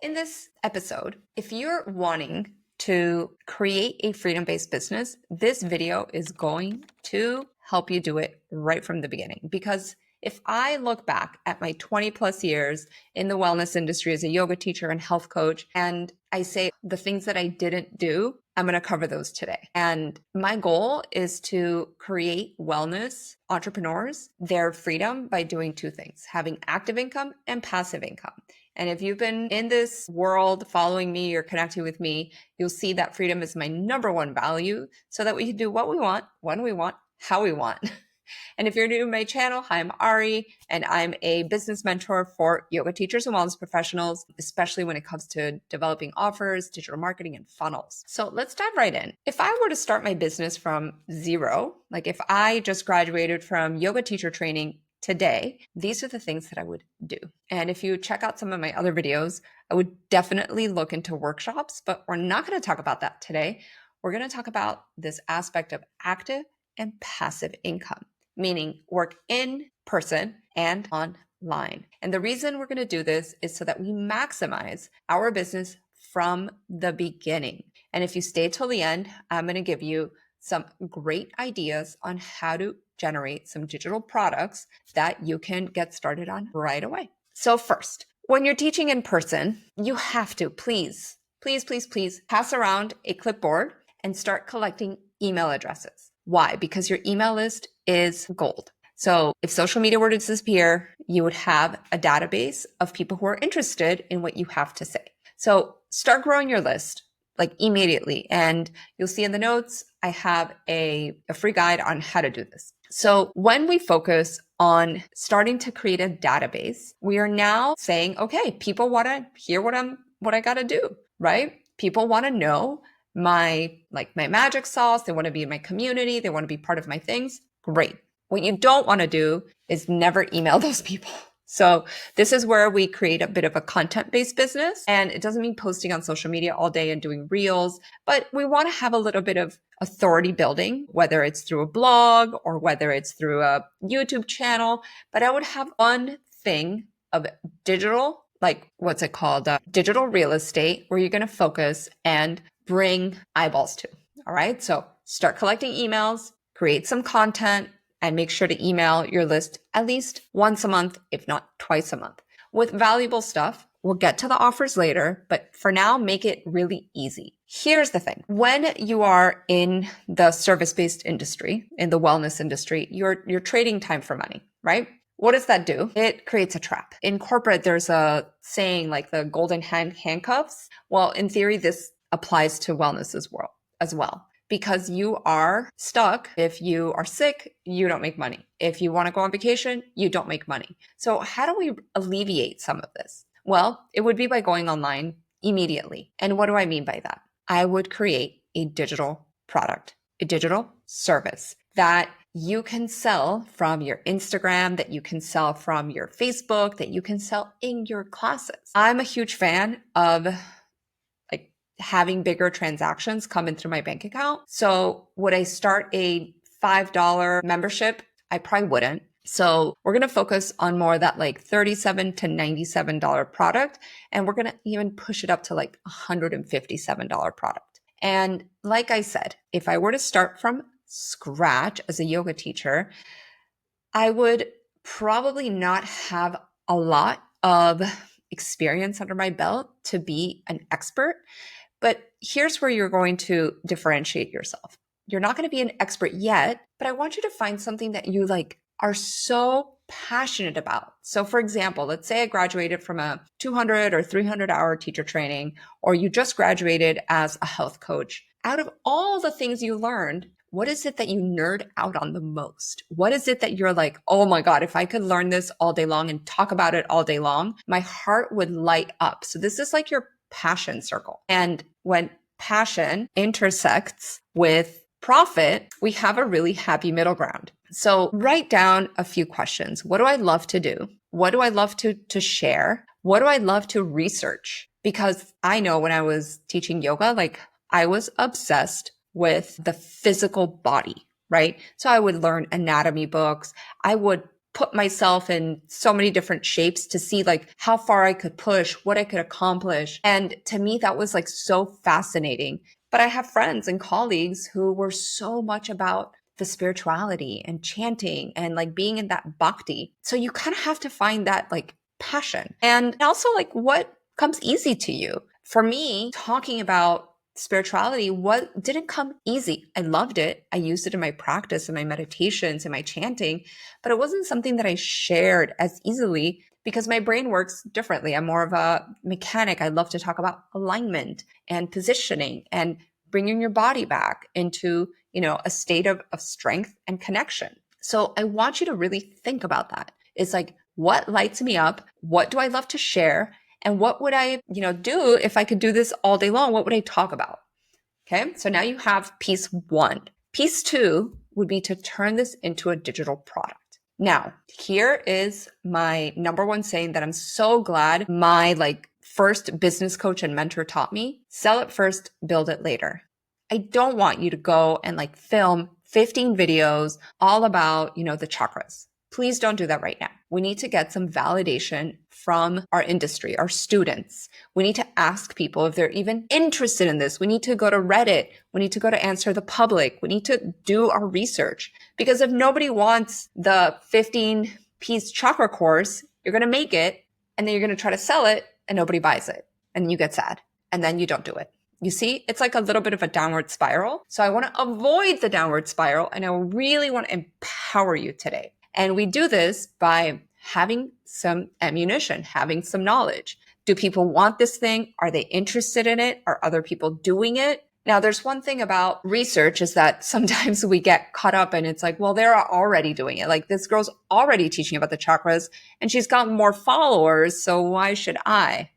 In this episode, if you're wanting to create a freedom-based business, this video is going to help you do it right from the beginning. Because if I look back at my 20 plus years in the wellness industry as a yoga teacher and health coach, and I say the things that I didn't do, I'm going to cover those today. And my goal is to create wellness entrepreneurs their freedom by doing two things: having active income and passive income. And if you've been in this world following me or connecting with me, you'll see that freedom is my number one value, so that we can do what we want, when we want, how we want. And if you're new to my channel, hi, I'm Ari, and I'm a business mentor for yoga teachers and wellness professionals, especially when it comes to developing offers, digital marketing, and funnels. So let's dive right in. If I were to start my business from zero, like if I just graduated from yoga teacher training today, these are the things that I would do. And if you check out some of my other videos, I would definitely look into workshops, but we're not going to talk about that today. We're going to talk about this aspect of active and passive income, meaning work in person and online. And the reason we're going to do this is so that we maximize our business from the beginning. And if you stay till the end, I'm going to give you some great ideas on how to generate some digital products that you can get started on right away. So first, when you're teaching in person, you have to please pass around a clipboard and start collecting email addresses. Why? Because your email list is gold. So if social media were to disappear, you would have a database of people who are interested in what you have to say. So start growing your list like immediately. And you'll see in the notes, I have a free guide on how to do this. So when we focus on starting to create a database, we are now saying, okay, people want to hear what I got to do, right? People want to know my magic sauce. They want to be in my community. They want to be part of my things. Great. What you don't want to do is never email those people. So this is where we create a bit of a content-based business. And it doesn't mean posting on social media all day and doing reels, but we want to have a little bit of authority building, whether it's through a blog or whether it's through a YouTube channel. But I would have one thing of digital, digital real estate, where you're going to focus and bring eyeballs to. All right. So start collecting emails, create some content, and make sure to email your list at least once a month, if not twice a month, with valuable stuff. We'll get to the offers later, but for now, make it really easy. Here's the thing. When you are in the service-based industry, in the wellness industry, you're trading time for money, right? What does that do? It creates a trap. In corporate, there's a saying like the golden handcuffs. Well, in theory, this applies to wellness as well. Because you are stuck. If you are sick, you don't make money. If you want to go on vacation, you don't make money. So how do we alleviate some of this? Well, it would be by going online immediately. And what do I mean by that? I would create a digital product, a digital service that you can sell from your Instagram, that you can sell from your Facebook, that you can sell in your classes. I'm a huge fan of having bigger transactions come in through my bank account. So would I start a $5 membership? I probably wouldn't. So we're going to focus on more of that $37 to $97 product. And we're going to even push it up to $157 product. And like I said, if I were to start from scratch as a yoga teacher, I would probably not have a lot of experience under my belt to be an expert. But here's where you're going to differentiate yourself. You're not going to be an expert yet, but I want you to find something that you are so passionate about. So for example, let's say I graduated from a 200 or 300 hour teacher training, or you just graduated as a health coach. Out of all the things you learned, what is it that you nerd out on the most? What is it that you're like, oh my God, if I could learn this all day long and talk about it all day long, my heart would light up. So this is like your passion circle. And when passion intersects with profit, we have a really happy middle ground. So write down a few questions. What do I love to do? What do I love to share? What do I love to research? Because I know when I was teaching yoga, I was obsessed with the physical body, right? So I would learn anatomy books. I would put myself in so many different shapes to see like how far I could push, what I could accomplish. And to me, that was like so fascinating. But I have friends and colleagues who were so much about the spirituality and chanting and like being in that bhakti. So you kind of have to find that like passion and also like what comes easy to you. For me, talking about spirituality, what didn't come easy. I loved it. I used it in my practice, in my meditations, in my chanting, but it wasn't something that I shared as easily because my brain works differently. I'm more of a mechanic. I love to talk about alignment and positioning and bringing your body back into, a state of strength and connection. So I want you to really think about that. It's like, what lights me up? What do I love to share? And what would I, do if I could do this all day long? What would I talk about? Okay. So now you have piece one. Piece two would be to turn this into a digital product. Now, here is my number one saying that I'm so glad my first business coach and mentor taught me: sell it first, build it later. I don't want you to go and film 15 videos all about, the chakras. Please don't do that right now. We need to get some validation from our industry, our students. We need to ask people if they're even interested in this. We need to go to Reddit. We need to go to Answer the Public. We need to do our research, because if nobody wants the 15-piece chakra course, you're going to make it and then you're going to try to sell it and nobody buys it and you get sad and then you don't do it. You see, it's like a little bit of a downward spiral. So I want to avoid the downward spiral and I really want to empower you today. And we do this by having some ammunition, having some knowledge. Do people want this thing? Are they interested in it? Are other people doing it? Now, there's one thing about research is that sometimes we get caught up and it's like, well, they're already doing it. Like, this girl's already teaching about the chakras and she's got more followers. So why should I?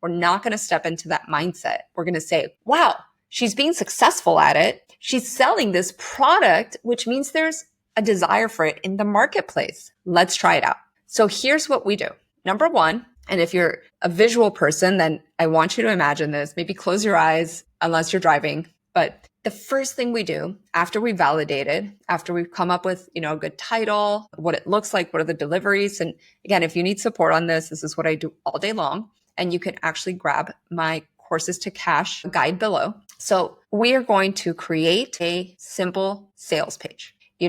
We're not going to step into that mindset. We're going to say, wow, she's being successful at it. She's selling this product, which means there's a desire for it in the marketplace. Let's try it out. So here's what we do. Number one, and if you're a visual person, then I want you to imagine this. Maybe close your eyes unless you're driving. But the first thing we do after we validated, after we've come up with, a good title, what it looks like, what are the deliveries? And again, if you need support on this, this is what I do all day long. And you can actually grab my Courses to Cash guide below. So we are going to create a simple sales page. You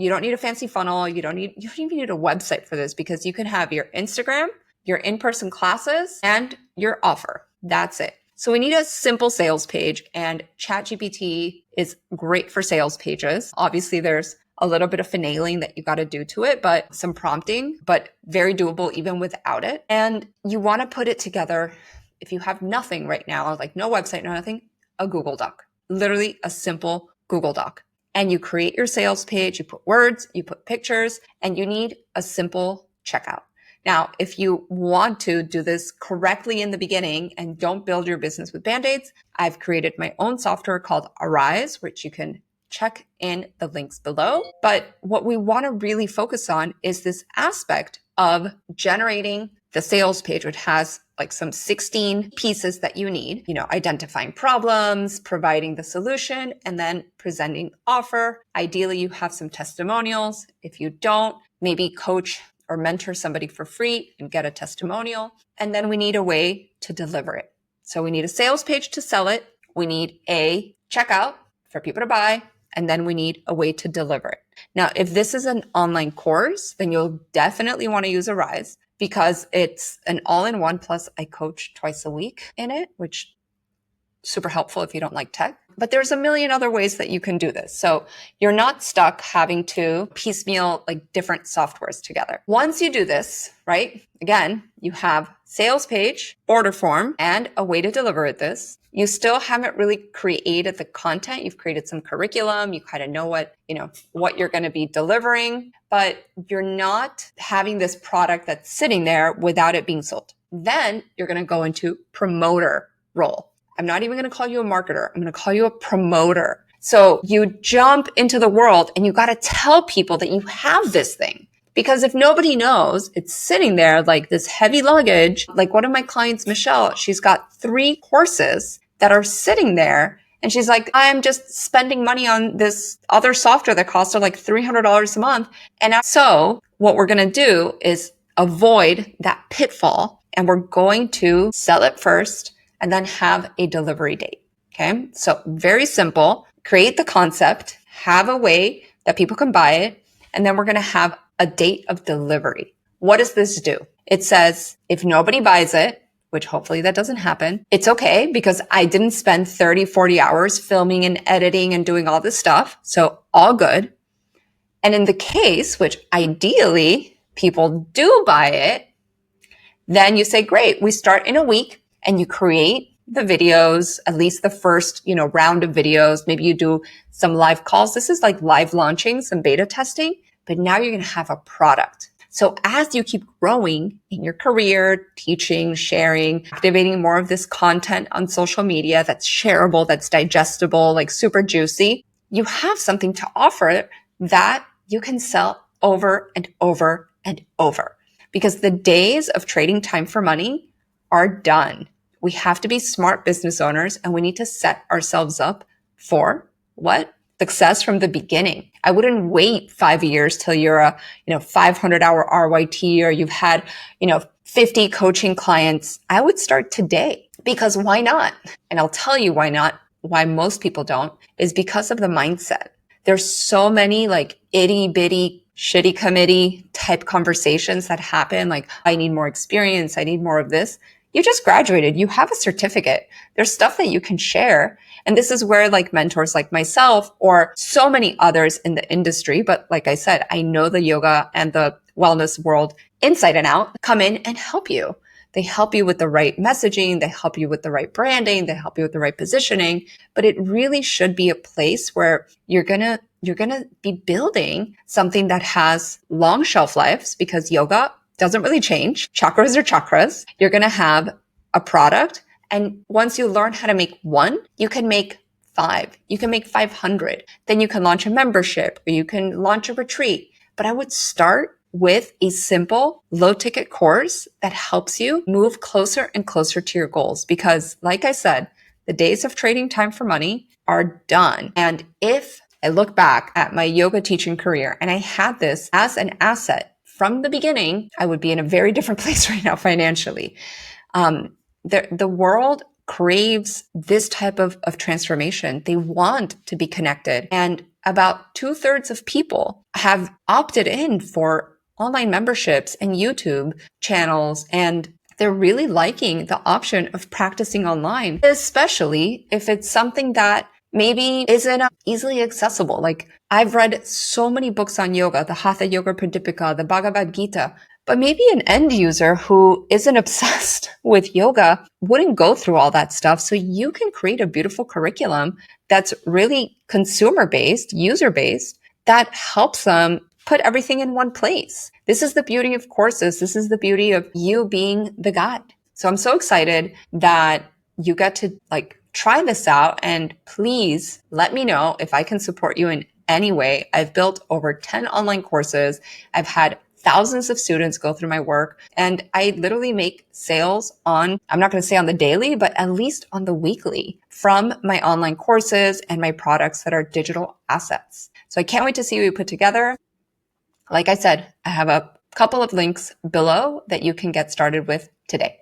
don't need a fancy funnel. You don't even need a website for this, because you can have your Instagram, your in-person classes, and your offer. That's it. So we need a simple sales page, and ChatGPT is great for sales pages. Obviously, there's a little bit of finagling that you got to do to it, but some prompting, but very doable even without it. And you want to put it together. If you have nothing right now, like no website, no nothing, a Google Doc, literally a simple Google Doc. And you create your sales page, you put words, you put pictures, and you need a simple checkout. Now, if you want to do this correctly in the beginning and don't build your business with Band-Aids, I've created my own software called Arise, which you can check in the links below. But what we want to really focus on is this aspect of generating the sales page, which has some 16 pieces that you need, identifying problems, providing the solution, and then presenting offer. Ideally, you have some testimonials. If you don't, maybe coach or mentor somebody for free and get a testimonial. And then we need a way to deliver it. So we need a sales page to sell it. We need a checkout for people to buy. And then we need a way to deliver it. Now, if this is an online course, then you'll definitely want to use Arise, because it's an all-in-one, plus I coach twice a week in it, which is super helpful if you don't like tech. But there's a million other ways that you can do this. So you're not stuck having to piecemeal different softwares together. Once you do this, right, again, you have sales page, order form, and a way to deliver this. You still haven't really created the content. You've created some curriculum. You kind of know what you're going to be delivering, but you're not having this product that's sitting there without it being sold. Then you're going to go into promoter role. I'm not even going to call you a marketer. I'm going to call you a promoter. So you jump into the world and you got to tell people that you have this thing. Because if nobody knows, it's sitting there like this heavy luggage. Like one of my clients, Michelle, she's got 3 courses that are sitting there And she's like, I'm just spending money on this other software that costs her like $300 a month. So what we're going to do is avoid that pitfall, and we're going to sell it first and then have a delivery date. Okay. So very simple. Create the concept, have a way that people can buy it, and then we're going to have a date of delivery. What does this do? It says if nobody buys it, which hopefully that doesn't happen, it's okay because I didn't spend 30, 40 hours filming and editing and doing all this stuff. So all good. And in the case, which ideally people do buy it, then you say, great, we start in a week, and you create the videos, at least the first, round of videos. Maybe you do some live calls. This is like live launching, some beta testing, but now you're going to have a product. So as you keep growing in your career, teaching, sharing, activating more of this content on social media that's shareable, that's digestible, like super juicy, you have something to offer that you can sell over and over and over. Because the days of trading time for money are done. We have to be smart business owners, and we need to set ourselves up for what? Success from the beginning. I wouldn't wait 5 years till you're a, 500-hour RYT, or you've had, 50 coaching clients. I would start today, because why not? And I'll tell you why not. Why most people don't is because of the mindset. There's so many like itty bitty shitty committee type conversations that happen. Like, I need more experience. I need more of this. You just graduated. You have a certificate. There's stuff that you can share. And this is where like mentors like myself or so many others in the industry, but like I said, I know the yoga and the wellness world inside and out, come in and help you. They help you with the right messaging. They help you with the right branding. They help you with the right positioning. But it really should be a place where you're going to be building something that has long shelf lives, because yoga doesn't really change. Chakras are chakras. You're going to have a product. And once you learn how to make one, you can make 5. You can make 500. Then you can launch a membership, or you can launch a retreat. But I would start with a simple low ticket course that helps you move closer and closer to your goals. Because like I said, the days of trading time for money are done. And if I look back at my yoga teaching career and I had this as an asset from the beginning, I would be in a very different place right now financially. The world craves this type of transformation. They want to be connected. And about 2/3 of people have opted in for online memberships and YouTube channels, and they're really liking the option of practicing online, especially if it's something that maybe isn't easily accessible. Like, I've read so many books on yoga, the Hatha Yoga Pradipika, the Bhagavad Gita, but maybe an end user who isn't obsessed with yoga wouldn't go through all that stuff. So you can create a beautiful curriculum that's really consumer-based, user-based, that helps them put everything in one place. This is the beauty of courses. This is the beauty of you being the guide. So I'm so excited that you get to try this out, and please let me know if I can support you in any way. I've built over 10 online courses. I've had thousands of students go through my work, and I literally make sales on, I'm not going to say on the daily, but at least on the weekly from my online courses and my products that are digital assets. So I can't wait to see what we put together. Like I said, I have a couple of links below that you can get started with today.